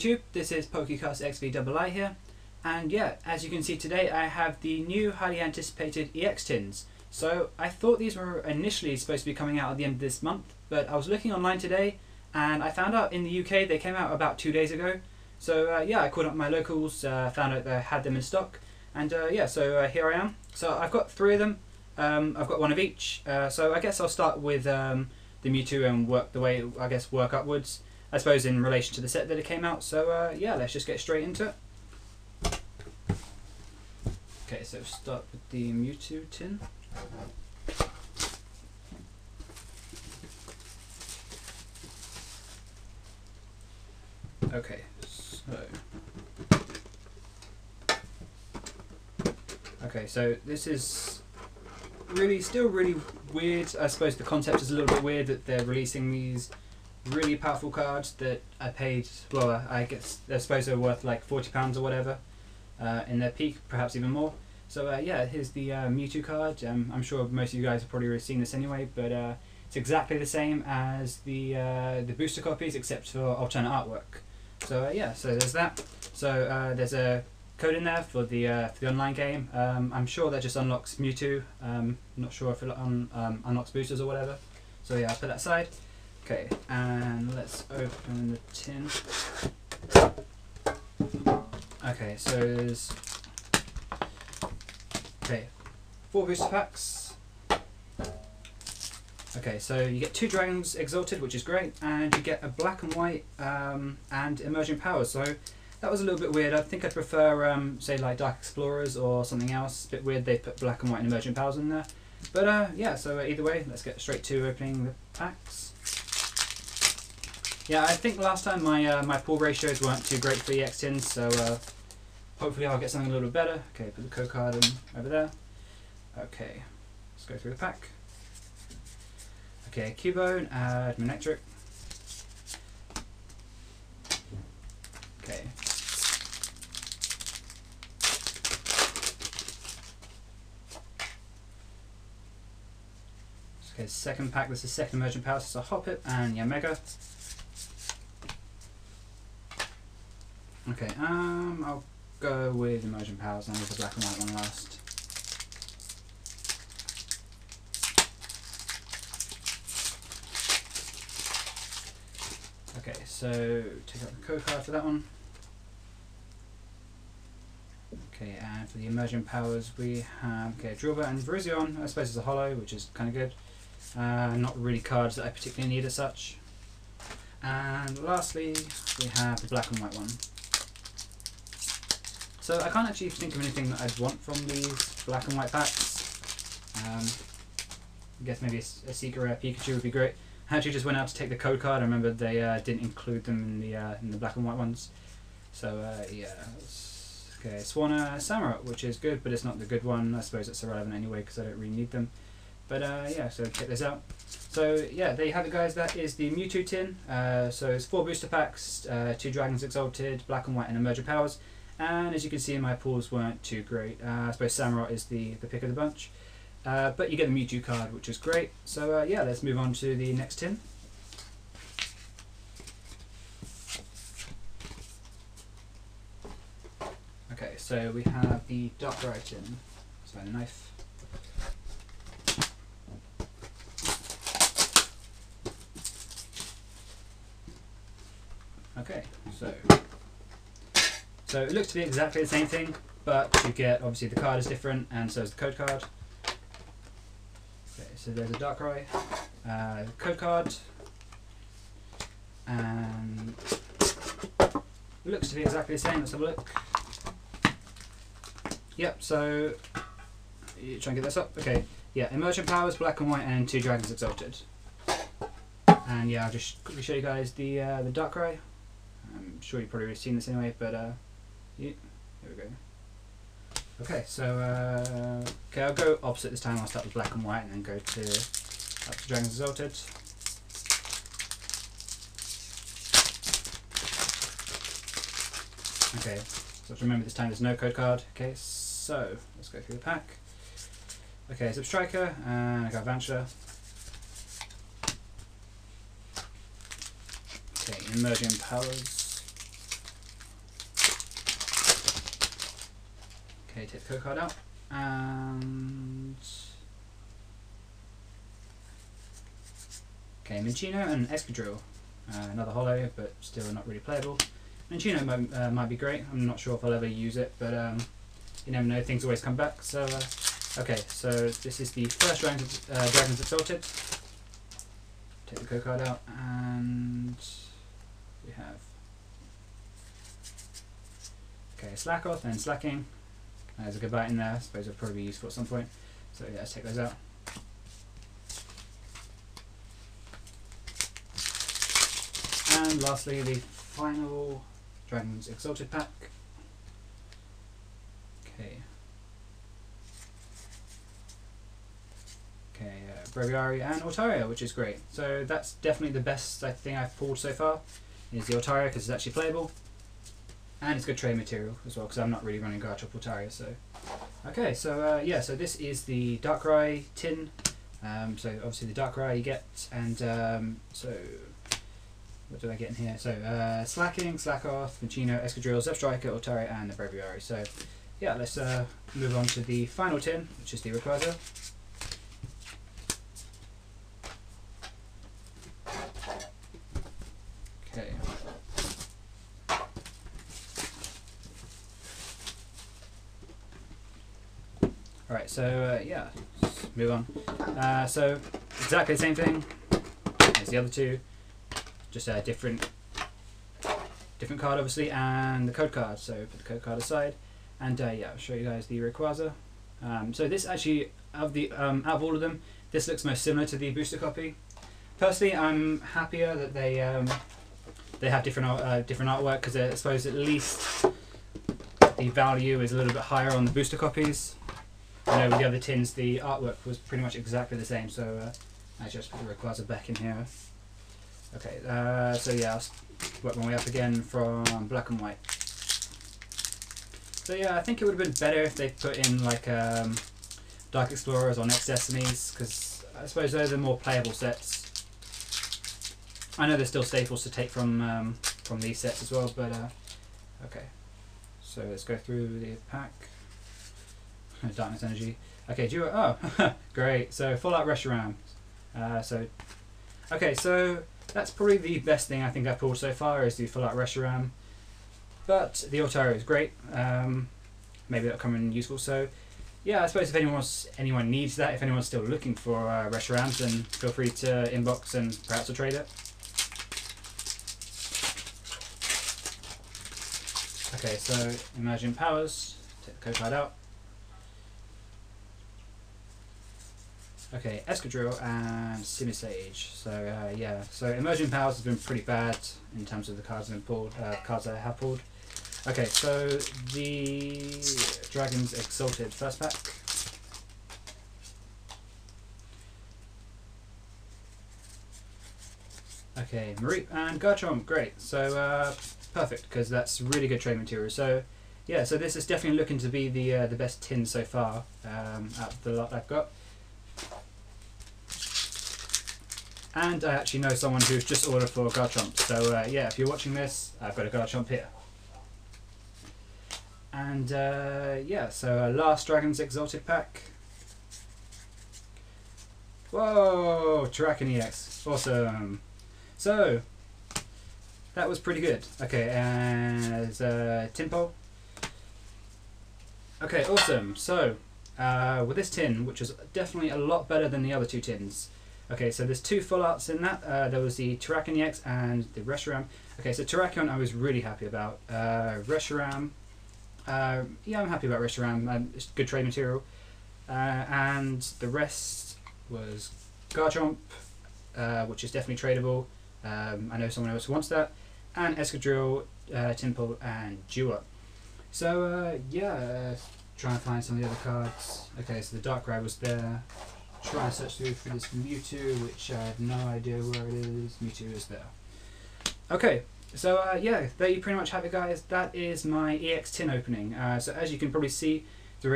YouTube, this is PokéCastXVll here, and yeah, as you can see today I have the new highly anticipated EX tins. So I thought these were initially supposed to be coming out at the end of this month, but I was looking online today and I found out in the UK they came out about 2 days ago. So yeah, I called up my locals, found out they had them in stock, and yeah, so here I am. So I've got 3 of them, I've got one of each, so I guess I'll start with the Mewtwo and work the way, I guess, work upwards, I suppose, in relation to the set that it came out. So yeah, let's just get straight into it. Okay, so start with the Mewtwo tin. Okay, so this is still really weird. I suppose the concept is a little bit weird that they're releasing these really powerful cards that I paid, well, I guess I suppose they're worth like £40 or whatever in their peak, perhaps even more. So yeah, here's the Mewtwo card. I'm sure most of you guys have probably already seen this anyway, but it's exactly the same as the booster copies except for alternate artwork. So yeah, so there's that. So there's a code in there for the online game. I'm sure that just unlocks Mewtwo. Not sure if it unlocks boosters or whatever. So yeah, I'll put that aside. Okay, and let's open the tin. Okay, so there's 4 booster packs. Okay, so you get 2 Dragons Exalted, which is great, and you get a black and white and emerging powers. So that was a little bit weird. I think I'd prefer, say, like Dark Explorers or something else. A bit weird they put black and white and emerging powers in there. But yeah, so either way, let's get straight to opening the packs. Yeah, I think last time my pull ratios weren't too great for EX tins, so hopefully I'll get something a little bit better. Okay, put the code card in over there. Okay, let's go through the pack. Okay, Cubone, add Manectric. Okay. Okay, second pack, this is second emergent power, so Hoppip and Yamega. Okay, I'll go with emergent powers and with the black and white one last. Okay, so take out the code card for that one. Okay, and for the emergent powers we have Drillbur and Virizion. I suppose it's a holo, which is kind of good. Not really cards that I particularly need as such. And lastly, we have the black and white one. So I can't actually think of anything that I'd want from these black and white packs. I guess maybe a secret rare Pikachu would be great. I actually just went out to take the code card. I remember they didn't include them in the black and white ones. So yeah, okay, Swanna Samurott, which is good, but it's not the good one. I suppose it's irrelevant anyway because I don't really need them. But yeah, so check this out. So yeah, there you have it, guys. That is the Mewtwo tin. So it's 4 booster packs, 2 Dragons Exalted, black and white and emergent powers. And as you can see, my pulls weren't too great. I suppose Samurott is the pick of the bunch. But you get the Mewtwo card, which is great. So yeah, let's move on to the next tin. Okay, so we have the Darkrai tin. So the knife. Okay, so it looks to be exactly the same thing, but you get, obviously the card is different, and so is the code card. Okay, so there's a Darkrai code card, and it looks to be exactly the same. Let's have a look. Yep, so you try and get this up. Okay, yeah, emergent powers, black and white, and 2 Dragons Exalted. And yeah, I'll just quickly show you guys the Darkrai. I'm sure you've probably already seen this anyway, but yeah, here we go. Okay, so okay, I'll go opposite this time. I'll start with black and white and then go to up to Dragons Exalted. Okay, so remember this time there's no code card. Okay, so let's go through the pack. Okay, Substriker, and I got Vancha. Okay, emerging powers. Okay, take the code card out, and okay, Minchino and Excadrill. Another holo, but still not really playable. Minchino might be great. I'm not sure if I'll ever use it, but you never know. Things always come back. So okay, so this is the first Dragons Exalted. Take the code card out, and we have okay, Slackoth and Slacking. There's a good bite in there. I suppose it'll probably be useful at some point. So yeah, let's take those out. And lastly, the final Dragons Exalted pack. Okay. Okay, Breviary and Altaria, which is great. So that's definitely the best thing I've pulled so far, is the Altaria, because it's actually playable. And it's good trade material as well, because I'm not really running Garchomp Altaria. So, okay, so yeah, so this is the Darkrai tin. So obviously the Darkrai you get, and so what did I get in here? So Slacking, Slackoth, Minchino, Excadrill, Zepstrika, Altaria, and the Breviary. So yeah, let's move on to the final tin, which is the Rayquaza. Okay. Alright, so yeah, let's move on. So exactly the same thing as the other two, just a different card obviously, and the code card. So put the code card aside, and yeah, I'll show you guys the Rayquaza. So this actually, out of all of them, this looks most similar to the booster copy. Personally, I'm happier that they have different artwork, because I suppose at least the value is a little bit higher on the booster copies. I know with the other tins the artwork was pretty much exactly the same, so I just put the Rayquaza back in here. Okay, so yeah, I'll work my way up again from black and white. So yeah, I think it would have been better if they put in like Dark Explorers or Next Destinies, because I suppose those are more playable sets. I know there's still staples to take from these sets as well, but okay. So let's go through the pack. Darkness Energy. Okay, Duo. Oh, great. So full out Reshiram. Okay, so that's probably the best thing I think I've pulled so far, is the full out Reshiram. But the Altaria is great. Maybe that'll come in useful. So yeah, I suppose if anyone needs that, if anyone's still looking for Reshirams, then feel free to inbox and perhaps I'll trade it. Okay, so Emerging Powers. Take the code card out. Okay, Excadrill and Simisage. So yeah, so Emerging Powers has been pretty bad in terms of the cards I've pulled, cards I have pulled. Okay, so the Dragons Exalted first pack. Okay, Mareep and Garchomp, great. So perfect, because that's really good trade material. So yeah, so this is definitely looking to be the best tin so far out of the lot I've got. And I actually know someone who's just ordered for Garchomp, so yeah, if you're watching this, I've got a Garchomp here. And yeah, so last Dragons Exalted pack. Whoa, Darkrai EX, awesome. So that was pretty good. Okay, and Timpo. Okay, awesome. So with this tin, which was definitely a lot better than the other two tins. Okay, so there's two full arts in that. There was the Darkrai EX and the Reshiram. Okay, so Terrakion I was really happy about. Reshiram, yeah, I'm happy about Reshiram. It's good trade material. And the rest was Garchomp, which is definitely tradable. I know someone else wants that. And Excadrill, Timpo, and Duo. So yeah, trying to find some of the other cards. Okay, so the Darkrai was there. Try and search through for this Mewtwo, which I have no idea where it is. Mewtwo is there. Okay, so yeah, there you pretty much have it, guys. That is my EX tin opening. So as you can probably see, the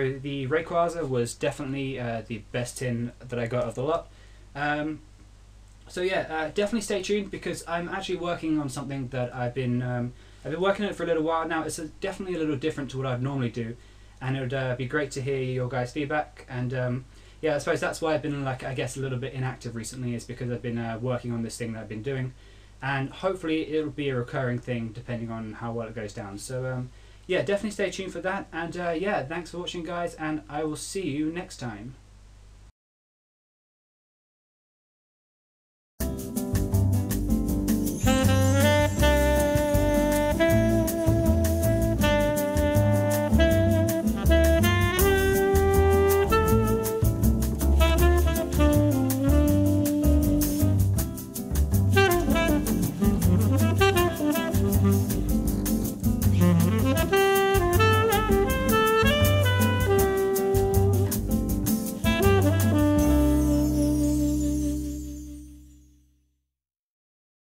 Rayquaza was definitely the best tin that I got of the lot. So yeah, definitely stay tuned, because I'm actually working on something that I've been working on it for a little while now. It's definitely a little different to what I'd normally do, and it would be great to hear your guys' feedback. And yeah, I suppose that's why I've been, like, I guess a little bit inactive recently, is because I've been working on this thing that I've been doing, and hopefully it'll be a recurring thing depending on how well it goes down. So yeah, definitely stay tuned for that, and yeah, thanks for watching, guys, and I will see you next time.